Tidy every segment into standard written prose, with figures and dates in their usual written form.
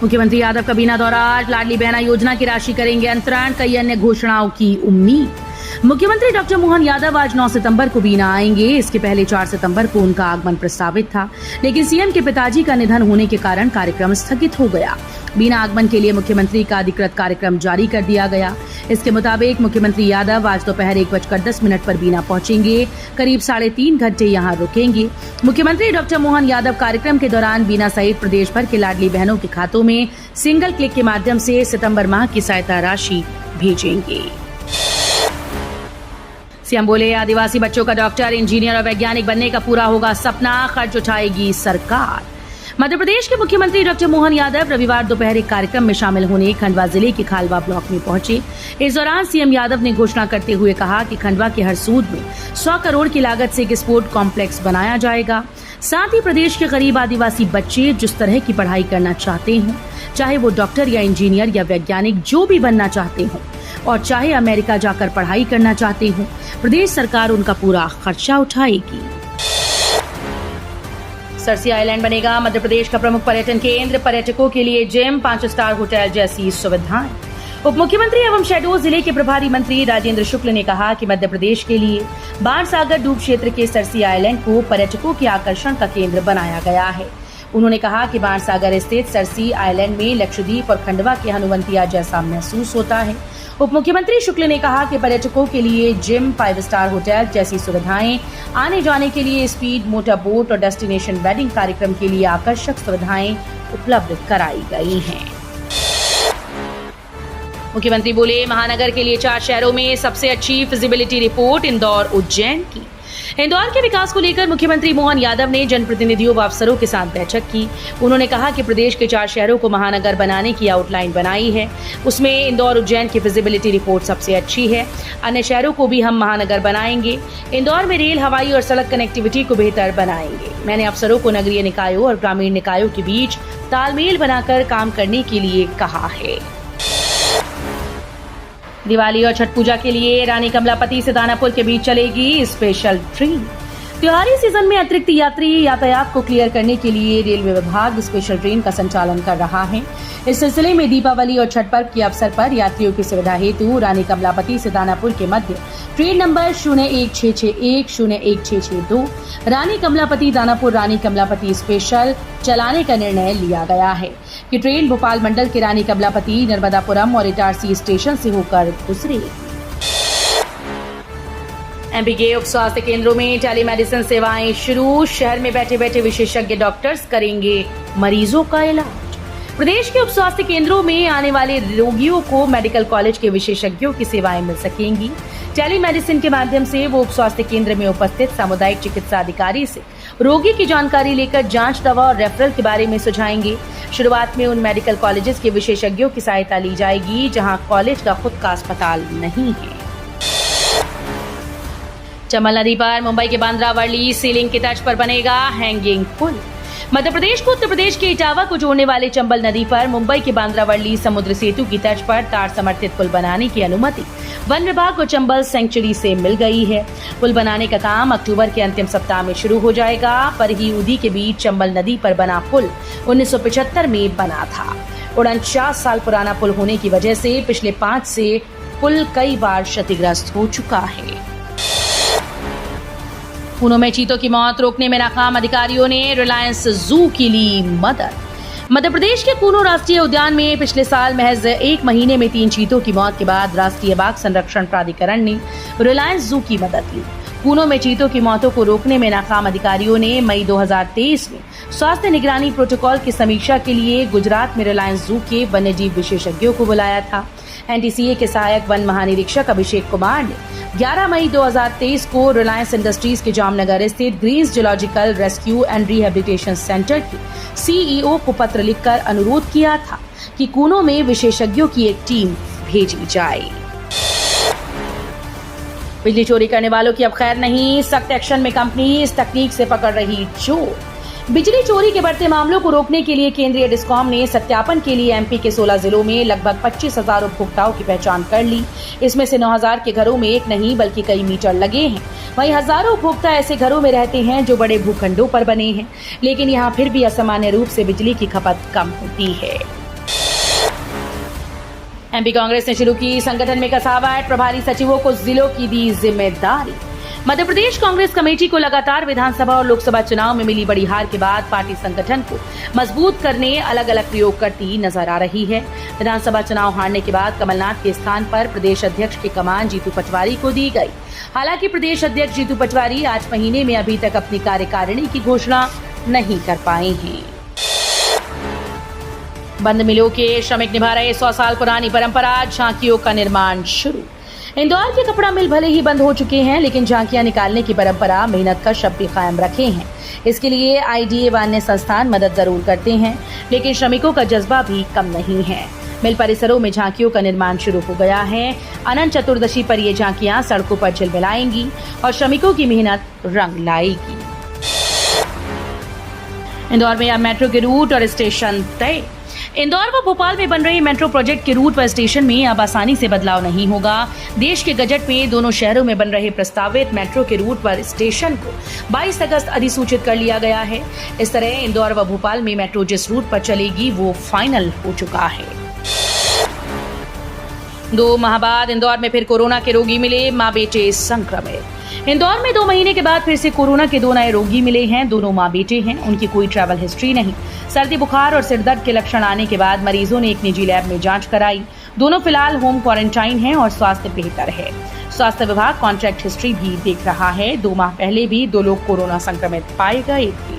मुख्यमंत्री यादव का बीना दौरा, आज लाडली बहना योजना की राशि करेंगे अंतरण, कई अन्य घोषणाओं की उम्मीद। मुख्यमंत्री डॉक्टर मोहन यादव आज 9 सितंबर को बीना आएंगे। इसके पहले 4 सितंबर को उनका आगमन प्रस्तावित था, लेकिन सीएम के पिताजी का निधन होने के कारण कार्यक्रम स्थगित हो गया। बीना आगमन के लिए मुख्यमंत्री का अधिकृत कार्यक्रम जारी कर दिया गया। इसके मुताबिक मुख्यमंत्री यादव आज दोपहर 1:10 पर बीना पहुंचेंगे, करीब 3.5 घंटे यहां रुकेंगे। मुख्यमंत्री डॉक्टर मोहन यादव कार्यक्रम के दौरान बीना सहित प्रदेश भर के लाडली बहनों के खातों में सिंगल क्लिक के माध्यम से सितंबर माह की सहायता राशि भेजेंगे। सीएम बोले, आदिवासी बच्चों का डॉक्टर, इंजीनियर और वैज्ञानिक बनने का पूरा होगा सपना, खर्च उठाएगी सरकार। मध्य प्रदेश के मुख्यमंत्री डॉक्टर मोहन यादव रविवार दोपहर एक कार्यक्रम में शामिल होने खंडवा जिले के खालवा ब्लॉक में पहुंचे। इस दौरान सीएम यादव ने घोषणा करते हुए कहा कि खंडवा के हरसूद में 100 करोड़ की लागत से एक स्पोर्ट कॉम्प्लेक्स बनाया जाएगा। साथ ही प्रदेश के गरीब आदिवासी बच्चे जिस तरह की पढ़ाई करना चाहते हों, चाहे वो डॉक्टर या इंजीनियर या वैज्ञानिक जो भी बनना चाहते हों, और चाहे अमेरिका जाकर पढ़ाई करना चाहते हों, प्रदेश सरकार उनका पूरा खर्चा उठाएगी। सरसी आइलैंड बनेगा मध्य प्रदेश का प्रमुख पर्यटन केंद्र, पर्यटकों के लिए जिम, 5 स्टार होटल जैसी सुविधाएं। उप मुख्यमंत्री एवं शहडोल जिले के प्रभारी मंत्री राजेंद्र शुक्ल ने कहा कि मध्य प्रदेश के लिए बाणसागर डूब क्षेत्र के सरसी आइलैंड को पर्यटकों के आकर्षण का केंद्र बनाया गया है। उन्होंने कहा कि बाणसागर स्थित सरसी आइलैंड में लक्षद्वीप और खंडवा के हनुवंतिया जैसा महसूस होता है। उप मुख्यमंत्री शुक्ल ने कहा कि पर्यटकों के लिए जिम, 5 स्टार होटल जैसी सुविधाएं, आने जाने के लिए स्पीड मोटर बोट और डेस्टिनेशन वेडिंग कार्यक्रम के लिए आकर्षक सुविधाएं उपलब्ध कराई गई हैं। मुख्यमंत्री बोले, महानगर के लिए 4 शहरों में सबसे अच्छी फिजिबिलिटी रिपोर्ट इंदौर उज्जैन की। इंदौर के विकास को लेकर मुख्यमंत्री मोहन यादव ने जनप्रतिनिधियों व अफसरों के साथ बैठक की। उन्होंने कहा कि प्रदेश के 4 शहरों को महानगर बनाने की आउटलाइन बनाई है, उसमें इंदौर उज्जैन की फिजिबिलिटी रिपोर्ट सबसे अच्छी है। अन्य शहरों को भी हम महानगर बनाएंगे। इंदौर में रेल, हवाई और सड़क कनेक्टिविटी को बेहतर बनाएंगे। मैंने अफसरों को नगरीय निकायों और ग्रामीण निकायों के बीच तालमेल बनाकर काम करने के लिए कहा है। दिवाली और छठ पूजा के लिए रानी कमलापति से दानापुर के बीच चलेगी स्पेशल ट्रेन। त्योहारी सीजन में अतिरिक्त यात्री यातायात को क्लियर करने के लिए रेलवे विभाग स्पेशल ट्रेन का संचालन कर रहा है। इस सिलसिले में दीपावली और छठ पर्व के अवसर पर यात्रियों की सुविधा हेतु रानी कमलापति से दानापुर के मध्य ट्रेन नंबर 0166 016662 रानी कमलापति दानापुर रानी कमलापति स्पेशल चलाने का निर्णय लिया गया है कि ट्रेन भोपाल मंडल के रानी कमलापति, नर्मदापुरम और इटारसी स्टेशन से होकर गुजरेगी। एमपी के उप स्वास्थ्य केंद्रों में टेलीमेडिसिन सेवाएं शुरू, शहर में बैठे बैठे विशेषज्ञ डॉक्टर्स करेंगे मरीजों का इलाज। प्रदेश के उप स्वास्थ्य केंद्रों में आने वाले रोगियों को मेडिकल कॉलेज के विशेषज्ञों की सेवाएं मिल सकेंगी। टेलीमेडिसिन के माध्यम से वो उप स्वास्थ्य केंद्र में उपस्थित सामुदायिक चिकित्सा अधिकारी से रोगी की जानकारी लेकर जांच, दवा और रेफरल के बारे में सुझाएंगे। शुरुआत में उन मेडिकल कॉलेजेस के विशेषज्ञों की सहायता ली जाएगी जहां कॉलेज का खुद का अस्पताल नहीं है। चंबल नदी पर मुंबई के बांद्रा वर्ली सीलिंग के तट पर बनेगा हैंगिंग पुल। मध्य प्रदेश को उत्तर प्रदेश के इटावा को जोड़ने वाले चंबल नदी पर मुंबई के बांद्रा वर्ली समुद्र सेतु की तर्ज पर तार समर्थित पुल बनाने की अनुमति वन विभाग को चंबल सेंचुरी से मिल गई है। पुल बनाने का काम अक्टूबर के अंतिम सप्ताह में शुरू हो जाएगा। परही उदी के बीच चंबल नदी पर बना पुल 1975 में बना था। 49 साल पुराना पुल होने की वजह से पिछले 5 से पुल कई बार क्षतिग्रस्त हो चुका है। कूनो में चीतों की मौत रोकने में नाकाम अधिकारियों ने रिलायंस जू की ली मदद। मध्य प्रदेश के कूनो राष्ट्रीय उद्यान में पिछले साल महज 1 महीने में 3 चीतों की मौत के बाद राष्ट्रीय बाघ संरक्षण प्राधिकरण ने रिलायंस जू की मदद ली। कूनो में चीतों की मौतों को रोकने में नाकाम अधिकारियों ने मई 2023 में स्वास्थ्य निगरानी प्रोटोकॉल की समीक्षा के लिए गुजरात में रिलायंस जू के वन्यजीव विशेषज्ञों को बुलाया था। एनटीसीए के सहायक वन महानिरीक्षक अभिषेक कुमार ने 11 मई 2023 को रिलायंस इंडस्ट्रीज के जामनगर स्थित Greens geological rescue and rehabilitation centre के सीईओ को पत्र लिखकर अनुरोध किया था कि कूनो में विशेषज्ञों की एक टीम भेजी जाए। बिजली चोरी करने वालों की अब खैर नहीं, सख्त एक्शन में कंपनी इस तकनीक से पकड़ रही चोर। बिजली चोरी के बढ़ते मामलों को रोकने के लिए केंद्रीय डिस्कॉम ने सत्यापन के लिए एमपी के 16 जिलों में लगभग 25,000 उपभोक्ताओं की पहचान कर ली। इसमें से 9,000 के घरों में एक नहीं बल्कि कई मीटर लगे हैं। वहीं हजारों उपभोक्ता ऐसे घरों में रहते हैं जो बड़े भूखंडों पर बने हैं, लेकिन यहाँ फिर भी असामान्य रूप से बिजली की खपत कम होती है। एमपी कांग्रेस ने शुरू की संगठन में कसावट, प्रभारी सचिवों को जिलों की दी जिम्मेदारी। मध्य प्रदेश कांग्रेस कमेटी को लगातार विधानसभा और लोकसभा चुनाव में मिली बड़ी हार के बाद पार्टी संगठन को मजबूत करने अलग अलग प्रयोग करती नजर आ रही है। विधानसभा चुनाव हारने के बाद कमलनाथ के स्थान पर प्रदेश अध्यक्ष की कमान जीतू पटवारी को दी गई। हालांकि प्रदेश अध्यक्ष जीतू पटवारी 8 महीने में अभी तक अपनी कार्यकारिणी की घोषणा नहीं कर पाए हैं। बंद मिलों के श्रमिक निभा रहे 100 साल पुरानी परंपरा, झांकियों का निर्माण शुरू। इंदौर के कपड़ा मिल भले ही बंद हो चुके हैं, लेकिन झांकियां निकालने की परंपरा मेहनत का शब्द भी कायम रखे हैं। इसके लिए आईडीए व अन्य संस्थान मदद जरूर करते हैं, लेकिन श्रमिकों का जज्बा भी कम नहीं है। मिल परिसरों में झांकियों का निर्माण शुरू हो गया है। अनंत चतुर्दशी पर ये झांकियां सड़कों पर झिलमिलाएंगी और श्रमिकों की मेहनत रंग लाएगी। इंदौर में अब मेट्रो के रूट और स्टेशन तय। इंदौर व भोपाल में बन रहे मेट्रो प्रोजेक्ट के रूट व स्टेशन में अब आसानी से बदलाव नहीं होगा। देश के गजट में दोनों शहरों में बन रहे प्रस्तावित मेट्रो के रूट व स्टेशन को 22 अगस्त अधिसूचित कर लिया गया है। इस तरह इंदौर व भोपाल में मेट्रो जिस रूट पर चलेगी वो फाइनल हो चुका है। 2 माह बाद इंदौर में फिर कोरोना के रोगी मिले, मां बेटे संक्रमित। इंदौर में 2 महीने के बाद फिर से कोरोना के 2 नए रोगी मिले हैं। दोनों मां बेटे हैं, उनकी कोई ट्रैवल हिस्ट्री नहीं। सर्दी, बुखार और सिरदर्द के लक्षण आने के बाद मरीजों ने एक निजी लैब में जांच कराई। दोनों फिलहाल होम क्वारंटाइन हैं और स्वास्थ्य बेहतर है। स्वास्थ्य विभाग कॉन्टैक्ट हिस्ट्री भी देख रहा है। 2 माह पहले भी 2 लोग कोरोना संक्रमित पाए गए थे।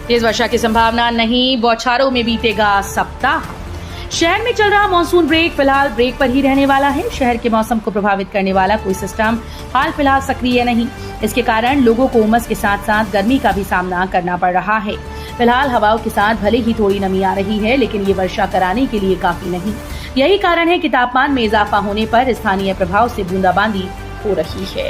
तेज वर्षा की संभावना नहीं, बौछारों में बीतेगा सप्ताह। शहर में चल रहा मानसून ब्रेक फिलहाल ब्रेक पर ही रहने वाला है। शहर के मौसम को प्रभावित करने वाला कोई सिस्टम हाल फिलहाल सक्रिय नहीं। इसके कारण लोगों को उमस के साथ साथ गर्मी का भी सामना करना पड़ रहा है। फिलहाल हवाओं के साथ भले ही थोड़ी नमी आ रही है, लेकिन ये वर्षा कराने के लिए काफी नहीं। यही कारण है कि तापमान में इजाफा होने पर स्थानीय प्रभाव से बूंदाबांदी हो रही है।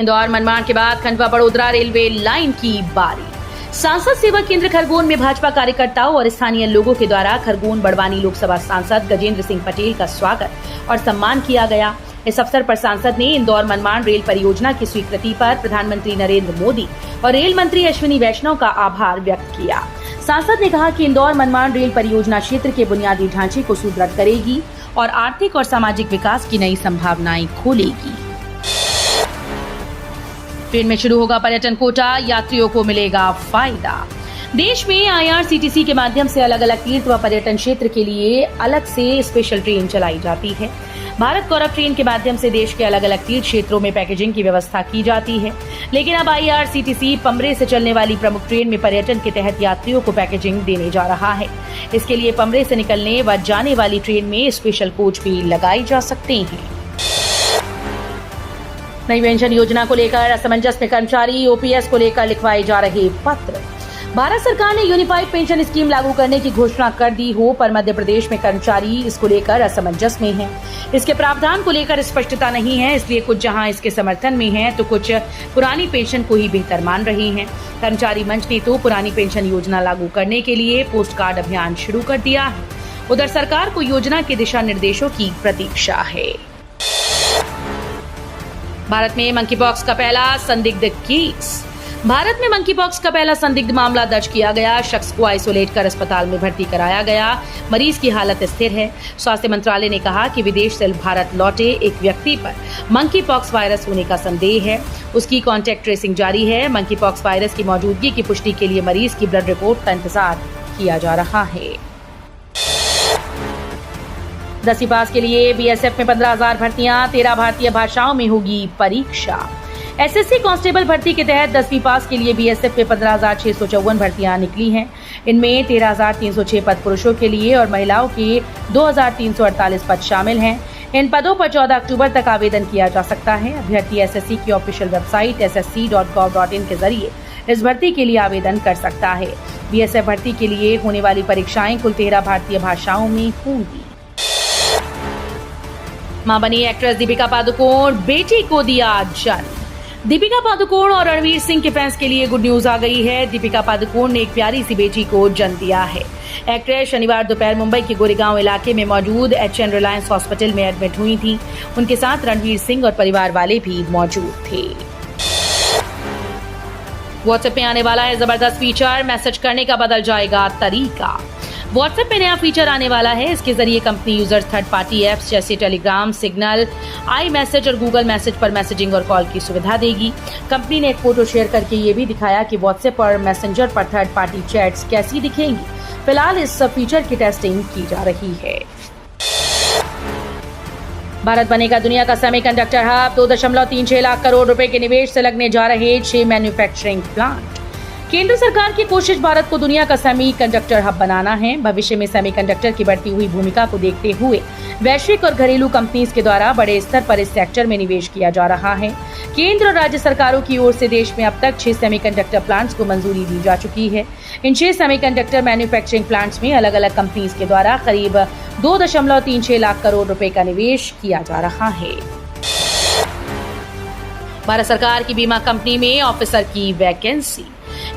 इंदौर मनमाड़ के बाद खंडवा बड़ोदरा रेलवे लाइन की बारी। सांसद सेवा केंद्र खरगोन में भाजपा कार्यकर्ताओं और स्थानीय लोगों के द्वारा खरगोन बड़वानी लोकसभा सांसद गजेंद्र सिंह पटेल का स्वागत और सम्मान किया गया। इस अवसर पर सांसद ने इंदौर मनमाड़ रेल परियोजना की स्वीकृति पर प्रधानमंत्री नरेंद्र मोदी और रेल मंत्री अश्विनी वैष्णव का आभार व्यक्त किया। सांसद ने कहा कि इंदौर मनमाड़ रेल परियोजना क्षेत्र के बुनियादी ढांचे को सुदृढ़ करेगी और आर्थिक और सामाजिक विकास की नई संभावनाएं खोलेगी। ट्रेन में शुरू होगा पर्यटन कोटा, यात्रियों को मिलेगा फायदा। देश में IRCTC के माध्यम से अलग अलग तीर्थ व पर्यटन क्षेत्र के लिए अलग से स्पेशल ट्रेन चलाई जाती है। भारत गौरव ट्रेन के माध्यम से देश के अलग अलग तीर्थ क्षेत्रों में पैकेजिंग की व्यवस्था की जाती है, लेकिन अब IRCTC पमरे से चलने वाली प्रमुख ट्रेन में पर्यटन के तहत यात्रियों को पैकेजिंग देने जा रहा है। इसके लिए पमरे से निकलने व जाने वाली ट्रेन में स्पेशल कोच भी लगाए जा सकते हैं। नई पेंशन योजना को लेकर असमंजस में कर्मचारी, OPS को लेकर लिखवाए जा रहे पत्र। भारत सरकार ने यूनिफाइड पेंशन स्कीम लागू करने की घोषणा कर दी हो, पर मध्य प्रदेश में कर्मचारी इसको लेकर असमंजस में हैं। इसके प्रावधान को लेकर स्पष्टता नहीं है, इसलिए कुछ जहां इसके समर्थन में हैं, तो कुछ पुरानी पेंशन को ही बेहतर मान रहे हैं। कर्मचारी मंच ने तो पुरानी पेंशन योजना लागू करने के लिए पोस्ट कार्ड अभियान शुरू कर दिया है। उधर सरकार को योजना के दिशा निर्देशों की प्रतीक्षा है। भारत में मंकीपॉक्स का पहला संदिग्ध केस। भारत में मंकीपॉक्स का पहला संदिग्ध मामला दर्ज किया गया। शख्स को आइसोलेट कर अस्पताल में भर्ती कराया गया। मरीज की हालत स्थिर है। स्वास्थ्य मंत्रालय ने कहा कि विदेश से भारत लौटे एक व्यक्ति पर मंकीपॉक्स वायरस होने का संदेह है। उसकी कॉन्टैक्ट ट्रेसिंग जारी है। मंकीपॉक्स वायरस की मौजूदगी की पुष्टि के लिए मरीज की ब्लड रिपोर्ट का इंतजार किया जा रहा है। 10वीं पास के लिए BSF में 15,000 भर्तियां, 13 भारतीय भाषाओं में होगी परीक्षा। SSC कांस्टेबल भर्ती के तहत 10वीं पास के लिए BSF में 15,654 भर्तियां निकली हैं। इनमें 13,306 पद पुरुषों के लिए और महिलाओं के 2,348 पद शामिल हैं। इन पदों पर 14 अक्टूबर तक आवेदन किया जा सकता है। अभ्यर्थी SSC की ऑफिशियल वेबसाइट ssc.gov.in के जरिए इस भर्ती के लिए आवेदन कर सकता है। BSF भर्ती के लिए होने वाली परीक्षाएं कुल 13 भारतीय भाषाओं में होंगी। मां बनी एक्ट्रेस दीपिका पादुकोण, बेटी को दिया जन्म। दीपिका पादुकोण और रणवीर सिंह के फैंस के लिए गुड न्यूज आ गई है। दीपिका पादुकोण ने एक प्यारी सी बेटी को जन्म दिया है। एक्ट्रेस शनिवार दोपहर मुंबई के गोरेगांव इलाके में मौजूद HN रिलायंस हॉस्पिटल में एडमिट हुई थी। उनके साथ रणवीर सिंह और परिवार वाले भी मौजूद थे। व्हाट्सएप में आने वाला है जबरदस्त फीचर, मैसेज करने का बदल जाएगा तरीका। व्हाट्सएप में नया फीचर आने वाला है। इसके जरिए company users third party apps जैसे टेलीग्राम, सिग्नल, आई मैसेज और गूगल मैसेज पर मैसेजिंग और कॉल की सुविधा देगी। कंपनी ने एक फोटो शेयर करके ये भी दिखाया कि व्हाट्सएप और मैसेंजर पर थर्ड पार्टी चैट्स कैसी दिखेंगी। फिलहाल इस फीचर की टेस्टिंग की जा रही है। भारत बनेगा दुनिया का सेमीकंडक्टर हब। 2.36 लाख करोड़ रुपए के निवेश से लगने जा रहे 6 मैन्युफैक्चरिंग प्लांट। केंद्र सरकार की कोशिश भारत को दुनिया का सेमीकंडक्टर हब बनाना है। भविष्य में सेमीकंडक्टर की बढ़ती हुई भूमिका को देखते हुए वैश्विक और घरेलू कंपनीज के द्वारा बड़े स्तर पर इस सेक्टर में निवेश किया जा रहा है। केंद्र और राज्य सरकारों की ओर से देश में अब तक 6 सेमीकंडक्टर प्लांट्स को मंजूरी दी जा चुकी है। इन 6 सेमीकंडक्टर मैन्युफैक्चरिंग प्लांट्स में अलग अलग कंपनीज के द्वारा करीब 2.36 लाख करोड़ रुपए का निवेश किया जा रहा है। भारत सरकार की बीमा कंपनी में ऑफिसर की वैकेंसी।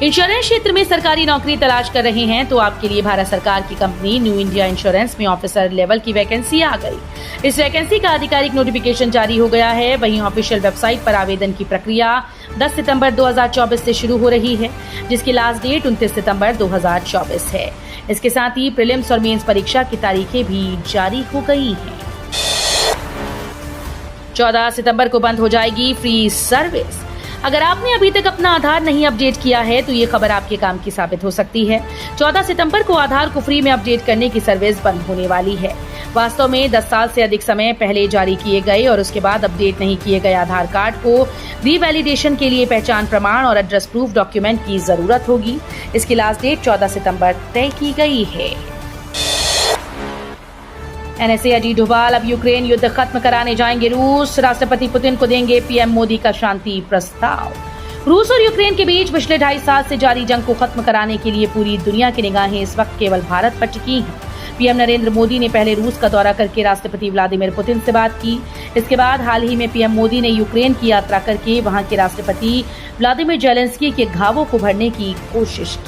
इंश्योरेंस क्षेत्र में सरकारी नौकरी तलाश कर रहे हैं तो आपके लिए भारत सरकार की कंपनी न्यू इंडिया इंश्योरेंस में ऑफिसर लेवल की वैकेंसी आ गई। इस वैकेंसी का आधिकारिक नोटिफिकेशन जारी हो गया है। वहीं ऑफिशियल वेबसाइट पर आवेदन की प्रक्रिया 10 सितंबर 2024 से शुरू हो रही है, जिसकी लास्ट डेट 29 सितंबर 2024 है। इसके साथ ही प्रीलिम्स और मेंस परीक्षा की तारीखें भी जारी हो गई हैं। 14 सितंबर को बंद हो जाएगी फ्री सर्विस। अगर आपने अभी तक अपना आधार नहीं अपडेट किया है तो ये खबर आपके काम की साबित हो सकती है। 14 सितंबर को आधार को फ्री में अपडेट करने की सर्विस बंद होने वाली है। वास्तव में 10 साल से अधिक समय पहले जारी किए गए और उसके बाद अपडेट नहीं किए गए आधार कार्ड को रीवैलिडेशन के लिए पहचान प्रमाण और एड्रेस प्रूफ डॉक्यूमेंट की जरूरत होगी। इसकी लास्ट डेट 14 सितंबर तय की गई है। एनएसए अजीत डोभाल अब यूक्रेन युद्ध खत्म कराने जाएंगे रूस। राष्ट्रपति पुतिन को देंगे पीएम मोदी का शांति प्रस्ताव। रूस और यूक्रेन के बीच पिछले 2.5 साल से जारी जंग को खत्म कराने के लिए पूरी दुनिया की निगाहें इस वक्त केवल भारत पर टिकी हैं। पीएम नरेंद्र मोदी ने पहले रूस का दौरा करके राष्ट्रपति व्लादिमीर पुतिन से बात की। इसके बाद हाल ही में पीएम मोदी ने यूक्रेन की यात्रा करके वहां के राष्ट्रपति व्लादिमीर जेलेंस्की के घावों को भरने की कोशिश की।